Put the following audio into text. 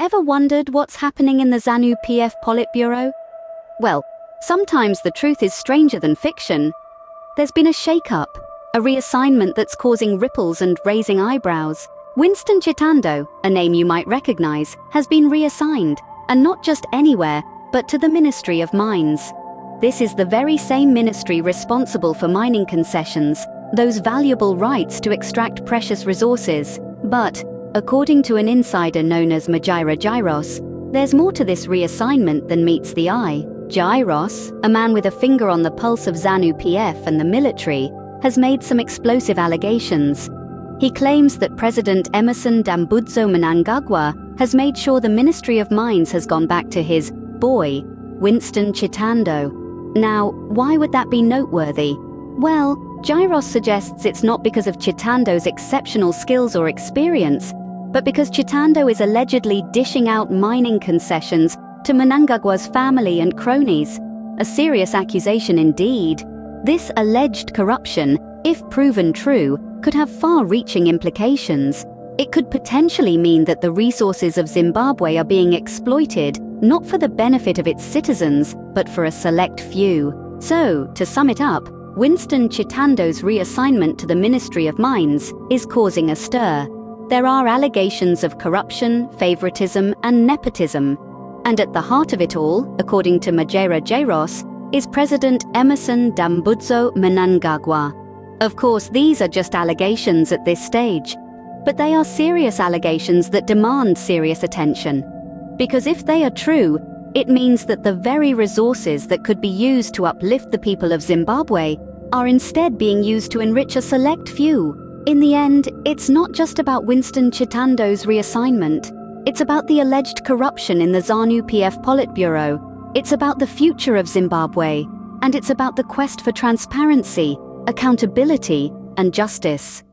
Ever wondered what's happening in the ZANU PF Politburo? Well, sometimes the truth is stranger than fiction. There's been a shake-up, a reassignment that's causing ripples and raising eyebrows. Winston Chitando, a name you might recognize, has been reassigned, and not just anywhere, but to the Ministry of Mines. This is the very same ministry responsible for mining concessions, those valuable rights to extract precious resources. But, according to an insider known as Gyros, there's more to this reassignment than meets the eye. Gyros, a man with a finger on the pulse of ZANU PF and the military, has made some explosive allegations. He claims that President Emmerson Dambudzo Mnangagwa has made sure the Ministry of Mines has gone back to his boy, Winston Chitando. Now, why would that be noteworthy? Well, Gyros suggests it's not because of Chitando's exceptional skills or experience, but because Chitando is allegedly dishing out mining concessions to Mnangagwa's family and cronies. A serious accusation indeed. This alleged corruption, if proven true, could have far-reaching implications. It could potentially mean that the resources of Zimbabwe are being exploited, not for the benefit of its citizens, but for a select few. So, to sum it up, Winston Chitando's reassignment to the Ministry of Mines is causing a stir. There are allegations of corruption, favoritism, and nepotism. And at the heart of it all, according to Gyros, is President Emmerson Dambudzo Mnangagwa. Of course, these are just allegations at this stage, but they are serious allegations that demand serious attention. Because if they are true, it means that the very resources that could be used to uplift the people of Zimbabwe are instead being used to enrich a select few. In the end, it's not just about Winston Chitando's reassignment. It's about the alleged corruption in the ZANU PF Politburo. It's about the future of Zimbabwe. And it's about the quest for transparency, accountability, and justice.